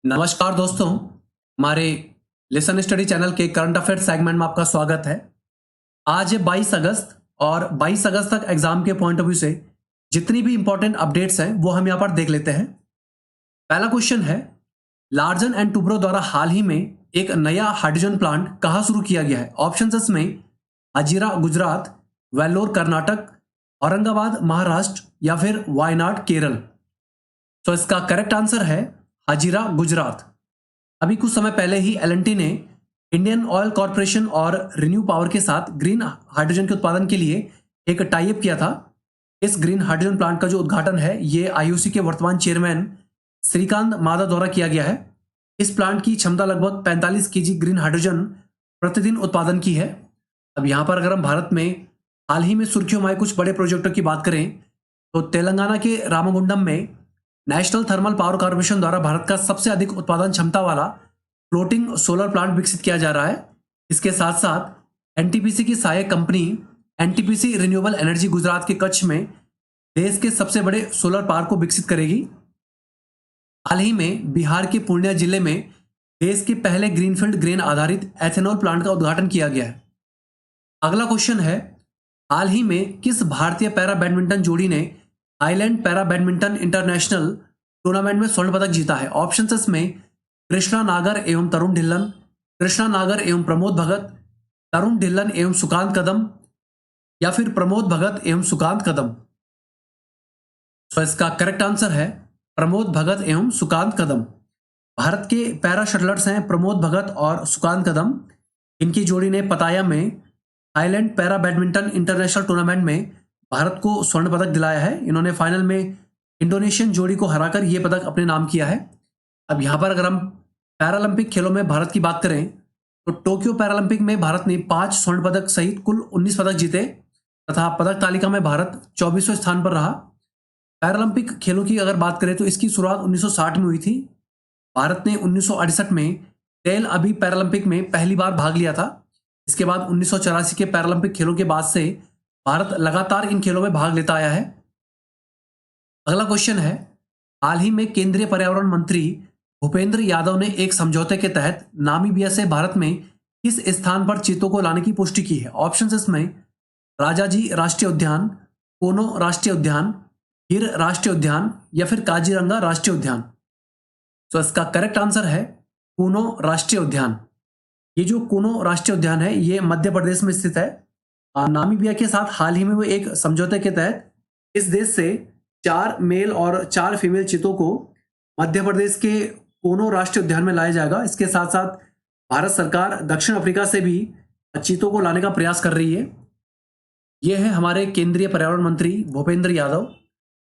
नमस्कार दोस्तों, हमारे लेसन स्टडी चैनल के करंट अफेयर सेगमेंट में आपका स्वागत है। आज है 22 अगस्त और 22 अगस्त तक एग्जाम के पॉइंट ऑफ व्यू से जितनी भी इंपॉर्टेंट अपडेट्स हैं वो हम यहाँ पर देख लेते हैं। पहला क्वेश्चन है, लार्सन एंड टुब्रो द्वारा हाल ही में एक नया हाइड्रोजन प्लांट कहाँ शुरू किया गया है? ऑप्शन इसमें हजीरा गुजरात, वेल्लोर कर्नाटक, औरंगाबाद महाराष्ट्र या फिर वायनाड केरल। तो इसका करेक्ट आंसर है हजीरा गुजरात। अभी कुछ समय पहले ही एलएनटी ने इंडियन ऑयल कॉर्पोरेशन और रिन्यू पावर के साथ ग्रीन हाइड्रोजन के उत्पादन के लिए एक टाई अप किया था। इस ग्रीन हाइड्रोजन प्लांट का जो उद्घाटन है ये आईओसी के वर्तमान चेयरमैन श्रीकांत माधव द्वारा किया गया है। इस प्लांट की क्षमता लगभग 45 केजी ग्रीन हाइड्रोजन प्रतिदिन उत्पादन की है। अब यहाँ पर अगर हम भारत में हाल ही में सुर्खियों में आए कुछ बड़े प्रोजेक्टों की बात करें तो तेलंगाना के रामगुंडम में नेशनल थर्मल पावर कॉर्पोरेशन द्वारा भारत का सबसे अधिक उत्पादन क्षमता वाला फ्लोटिंग सोलर प्लांट विकसित किया जा रहा है। इसके साथ साथ एनटीपीसी की सहायक company NTPC renewable energy Gujarat के कच्छ में देश के सबसे बड़े सोलर पार्क को विकसित करेगी। हाल ही में बिहार के पूर्णिया जिले में देश के पहले ग्रीनफील्ड ग्रेन आधारित एथेनॉल प्लांट का उद्घाटन किया गया है। अगला क्वेश्चन है, हाल ही में किस भारतीय पैरा बैडमिंटन जोड़ी ने Thailand para badminton international tournament में स्वर्ण पदक जीता है? ऑप्शन इसमें कृष्णा नागर एवं तरुण ढिल्लन, कृष्णा नागर एवं प्रमोद भगत, तरुण ढिल्लन एवं सुकांत कदम या फिर प्रमोद भगत एवं सुकांत कदम। तो इसका करेक्ट आंसर है प्रमोद भगत एवं सुकांत कदम। भारत के पैरा शटलर्स हैं प्रमोद भगत और सुकांत कदम। इनकी जोड़ी ने पताया में Thailand para badminton international tournament में भारत को स्वर्ण पदक दिलाया है। इन्होंने फाइनल में इंडोनेशियन जोड़ी को हराकर यह पदक अपने नाम किया है। अब यहां पर अगर हम पैरालंपिक खेलों में भारत की बात करें तो टोक्यो पैरालंपिक में भारत ने 5 स्वर्ण पदक सहित कुल 19 पदक जीते तथा पदक तालिका में भारत 24वें स्थान पर रहा। पैरालंपिक खेलों की अगर बात करें तो इसकी शुरुआत 1960 में हुई थी। भारत ने 1968 में तेल अबीब पैरालंपिक में पहली बार भाग लिया था। इसके बाद 1984 के पैरालंपिक खेलों के बाद से भारत लगातार इन खेलों में भाग लेता आया है। अगला क्वेश्चन है, हाल ही में केंद्रीय पर्यावरण मंत्री भूपेंद्र यादव ने एक समझौते के तहत नामीबिया से भारत में किस स्थान पर चीतों को लाने की पुष्टि की है? ऑप्शन इसमें राजाजी राष्ट्रीय उद्यान, कोनो राष्ट्रीय उद्यान, गिर राष्ट्रीय उद्यान या फिर काजीरंगा राष्ट्रीय उद्यान। तो इसका करेक्ट आंसर है कोनो राष्ट्रीय उद्यान। ये जो कोनो राष्ट्रीय उद्यान है ये मध्य प्रदेश में स्थित है। नामीबिया के साथ हाल ही में वो एक समझौते के तहत इस देश से 4 मेल और 4 फीमेल चीतों को मध्य प्रदेश के कोनो राष्ट्रीय उद्यान में लाया जाएगा। इसके साथ साथ भारत सरकार दक्षिण अफ्रीका से भी चीतों को लाने का प्रयास कर रही है। यह है हमारे केंद्रीय पर्यावरण मंत्री भूपेंद्र यादव।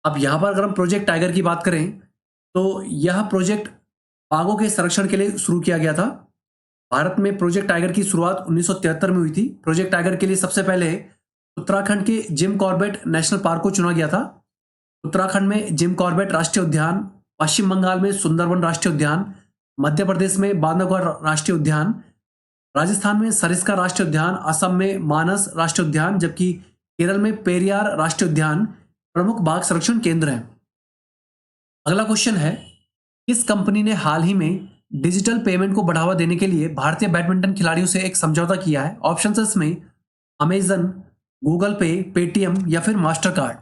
अब यहाँ पर अगर हम प्रोजेक्ट टाइगर की बात करें तो यह प्रोजेक्ट बाघों के संरक्षण के लिए शुरू किया गया था। भारत में प्रोजेक्ट टाइगर की शुरुआत 1973 में हुई थी। प्रोजेक्ट टाइगर के लिए सबसे पहले उत्तराखंड के जिम कॉर्बेट नेशनल पार्क को चुना गया था। उत्तराखंड में जिम कॉर्बेट राष्ट्रीय उद्यान, पश्चिम बंगाल में सुंदरवन राष्ट्रीय उद्यान, मध्य प्रदेश में बांधवगढ़ राष्ट्रीय उद्यान, राजस्थान में सरिस्का राष्ट्रीय उद्यान, असम में मानस राष्ट्रीय उद्यान जबकि केरल में पेरियार राष्ट्रीय उद्यान प्रमुख बाघ संरक्षण केंद्र हैं। अगला क्वेश्चन है, किस कंपनी ने हाल ही में डिजिटल पेमेंट को बढ़ावा देने के लिए भारतीय बैडमिंटन खिलाड़ियों से एक समझौता किया है? ऑप्शन इसमें अमेजन, गूगल पे, पेटीएम या फिर मास्टर कार्ड।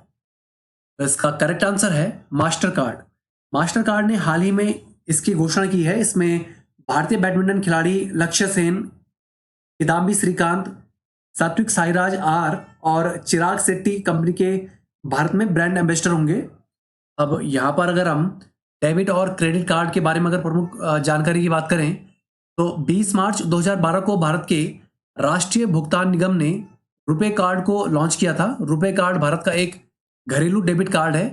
तो इसका करेक्ट आंसर है मास्टर कार्ड। मास्टर कार्ड ने हाल ही में इसकी घोषणा की है। इसमें भारतीय बैडमिंटन खिलाड़ी लक्ष्य सेन, किदाम्बी श्रीकांत, सात्विक साईराज आर और चिराग शेट्टी कंपनी के भारत में ब्रांड एम्बेसडर होंगे। अब यहाँ पर अगर हम डेबिट और क्रेडिट कार्ड के बारे में अगर प्रमुख जानकारी की बात करें तो 20 मार्च 2012 को भारत के राष्ट्रीय भुगतान निगम ने रुपे कार्ड को लॉन्च किया था। रुपे कार्ड भारत का एक घरेलू डेबिट कार्ड है।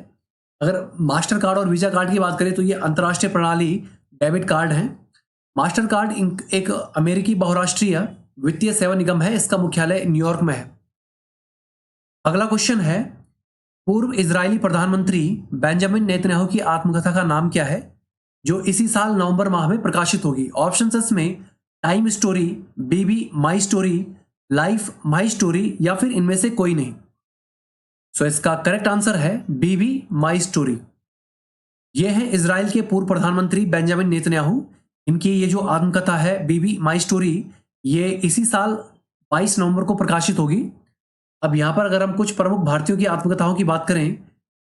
अगर मास्टर कार्ड और वीजा कार्ड की बात करें तो ये अंतर्राष्ट्रीय प्रणाली डेबिट कार्ड है। मास्टर कार्ड एक अमेरिकी बहुराष्ट्रीय वित्तीय सेवा निगम है। इसका मुख्यालय न्यूयॉर्क में है। अगला क्वेश्चन है, पूर्व इजरायली प्रधानमंत्री बेंजामिन नेतन्याहू की आत्मकथा का नाम क्या है जो इसी साल नवंबर माह में प्रकाशित होगी? ऑप्शन इसमें टाइम स्टोरी, बीबी my story, life my story या फिर इनमें से कोई नहीं। सो इसका करेक्ट आंसर है बीबी माई स्टोरी। ये है इजराइल के पूर्व प्रधानमंत्री बेंजामिन नेतन्याहू। इनकी ये जो आत्मकथा है बीबी माई स्टोरी, ये इसी साल 22 नवंबर को प्रकाशित होगी। अब यहाँ पर अगर हम कुछ प्रमुख भारतीयों की आत्मकथाओं की बात करें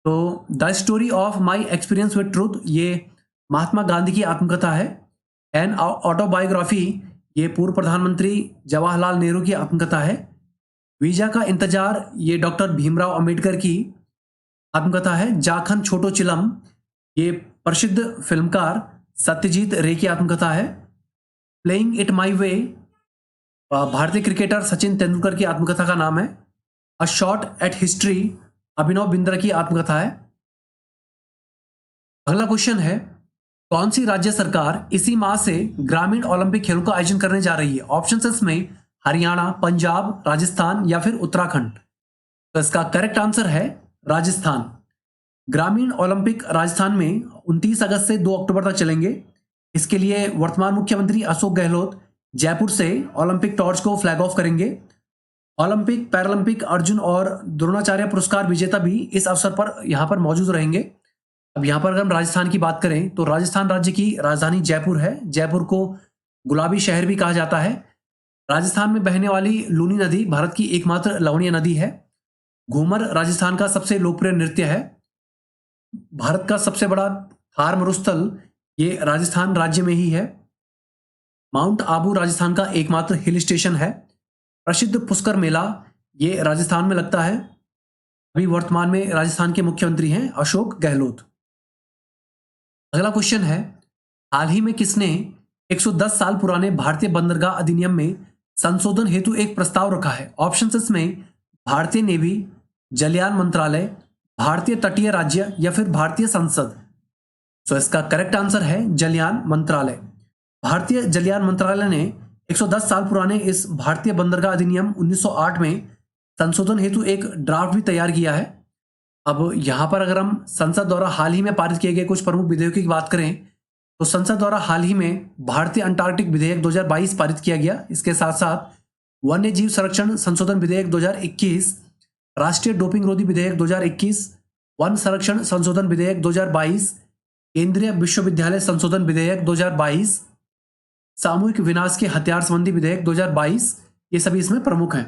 तो the story of my experience with truth, ये महात्मा गांधी की आत्मकथा है। एन ऑटोबायोग्राफी, ये पूर्व प्रधानमंत्री जवाहरलाल नेहरू की आत्मकथा है। वीजा का इंतजार, ये डॉक्टर भीमराव अंबेडकर की आत्मकथा है। जाखन छोटो चिलम, ये प्रसिद्ध फिल्मकार सत्यजीत रे की आत्मकथा है। प्लेइंग इट माई वे, भारतीय क्रिकेटर सचिन तेंदुलकर की आत्मकथा का नाम है। A shot at history, Abhinav Bindra की आत्मकथा है। अगला क्वेश्चन है, कौन सी राज्य सरकार इसी माह से ग्रामीण ओलंपिक खेलों का आयोजन करने जा रही है? ऑप्शन इसमें हरियाणा, पंजाब, राजस्थान या फिर उत्तराखंड। तो इसका करेक्ट आंसर है राजस्थान। ग्रामीण ओलंपिक राजस्थान में 29 अगस्त से 2 अक्टूबर तक चलेंगे। इसके लिए वर्तमान मुख्यमंत्री अशोक गहलोत जयपुर से ओलंपिक टॉर्च को फ्लैग ऑफ करेंगे। ओलंपिक, पैरालंपिक, अर्जुन और द्रोणाचार्य पुरस्कार विजेता भी इस अवसर पर यहां पर मौजूद रहेंगे। अब यहां पर अगर हम राजस्थान की बात करें तो राजस्थान राज्य की राजधानी जयपुर है। जयपुर को गुलाबी शहर भी कहा जाता है। राजस्थान में बहने वाली लूनी नदी भारत की एकमात्र लवणीय नदी है। घूमर राजस्थान का सबसे लोकप्रिय नृत्य है। भारत का सबसे बड़ा थार मरुस्थल ये राजस्थान राज्य में ही है। माउंट आबू राजस्थान का एकमात्र हिल स्टेशन है। प्रसिद्ध पुष्कर मेला ये राजस्थान में लगता है। अभी वर्तमान में राजस्थान के मुख्यमंत्री हैं अशोक गहलोत। अगला क्वेश्चन है, हाल ही में किसने 110 साल पुराने भारतीय बंदरगाह अधिनियम में संशोधन हेतु एक प्रस्ताव रखा है? ऑप्शन इसमें भारतीय नेवी, जलयान मंत्रालय, भारतीय तटीय राज्य या फिर भारतीय संसद। तो इसका करेक्ट आंसर है जलयान मंत्रालय। भारतीय जलयान मंत्रालय ने 110 साल पुराने इस भारतीय बंदरगाह अधिनियम 1908 में संशोधन हेतु एक ड्राफ्ट भी तैयार किया है। अब यहां पर अगर हम संसद द्वारा हाल ही में पारित किए गए कुछ प्रमुख विधेयकों की बात करें तो संसद द्वारा हाल ही में भारतीय अंटार्कटिक विधेयक 2022 पारित किया गया। इसके साथ साथ वन्य जीव संरक्षण संशोधन विधेयक 2021, राष्ट्रीय डोपिंग रोधी विधेयक 2021, वन संरक्षण संशोधन विधेयक 2022, केंद्रीय विश्वविद्यालय संशोधन विधेयक 2022, सामूहिक विनाश के हथियार संबंधी विधेयक 2022, ये सभी इसमें प्रमुख हैं।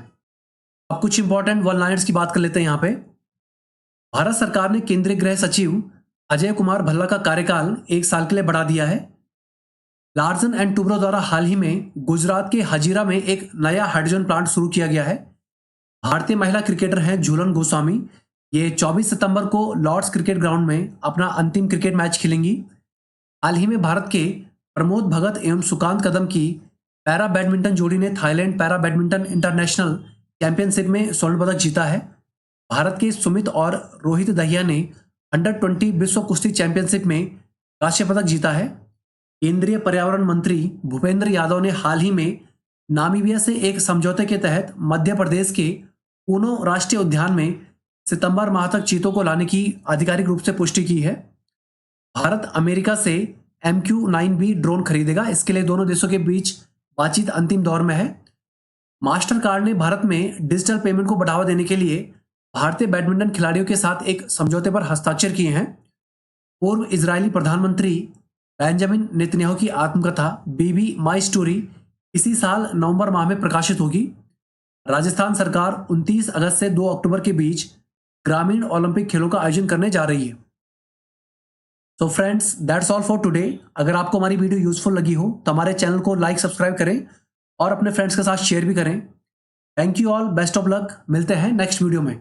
अब कुछ इंपॉर्टेंट वन लाइनर्स की बात कर लेते हैं। यहाँ पे भारत सरकार ने केंद्रीय गृह सचिव अजय कुमार भल्ला का कार्यकाल 1 साल के लिए बढ़ा दिया है। लार्सन एंड टूब्रो द्वारा हाल ही में गुजरात के हजीरा में एक नया हाइड्रोजन प्लांट शुरू किया गया है। भारतीय महिला क्रिकेटर हैं झूलन गोस्वामी, ये 24 सितंबर को लॉर्ड्स क्रिकेट ग्राउंड में अपना अंतिम क्रिकेट मैच खेलेंगी। हाल ही में भारत के प्रमोद भगत एवं सुकांत कदम की पैरा बैडमिंटन जोड़ी ने Thailand para badminton international championship में स्वर्ण पदक जीता है। भारत के सुमित और रोहित दहिया ने अंडर 20 विश्व कुश्ती चैंपियनशिप में कांस्य पदक जीता है। केंद्रीय पर्यावरण मंत्री भूपेंद्र यादव ने हाल ही में नामीबिया से एक समझौते के तहत मध्य प्रदेश के ऊनो राष्ट्रीय उद्यान में सितंबर माह तक चीतों को लाने की आधिकारिक रूप से पुष्टि की है। भारत अमेरिका से MQ-9B ड्रोन खरीदेगा। इसके लिए दोनों देशों के बीच बातचीत अंतिम दौर में है। मास्टर कार्ड ने भारत में डिजिटल पेमेंट को बढ़ावा देने के लिए भारतीय बैडमिंटन खिलाड़ियों के साथ एक समझौते पर हस्ताक्षर किए हैं। पूर्व इजरायली प्रधानमंत्री बेंजामिन नेतन्याहू की आत्मकथा बीबी माई स्टोरी इसी साल नवंबर माह में प्रकाशित होगी। राजस्थान सरकार 29 अगस्त से 2 अक्टूबर के बीच ग्रामीण ओलंपिक खेलों का आयोजन करने जा रही है। तो friends, that's all for today. अगर आपको हमारी वीडियो यूजफुल लगी हो तो हमारे चैनल को लाइक, सब्सक्राइब करें और अपने फ्रेंड्स के साथ शेयर भी करें। Thank you all, best of luck. मिलते हैं नेक्स्ट वीडियो में।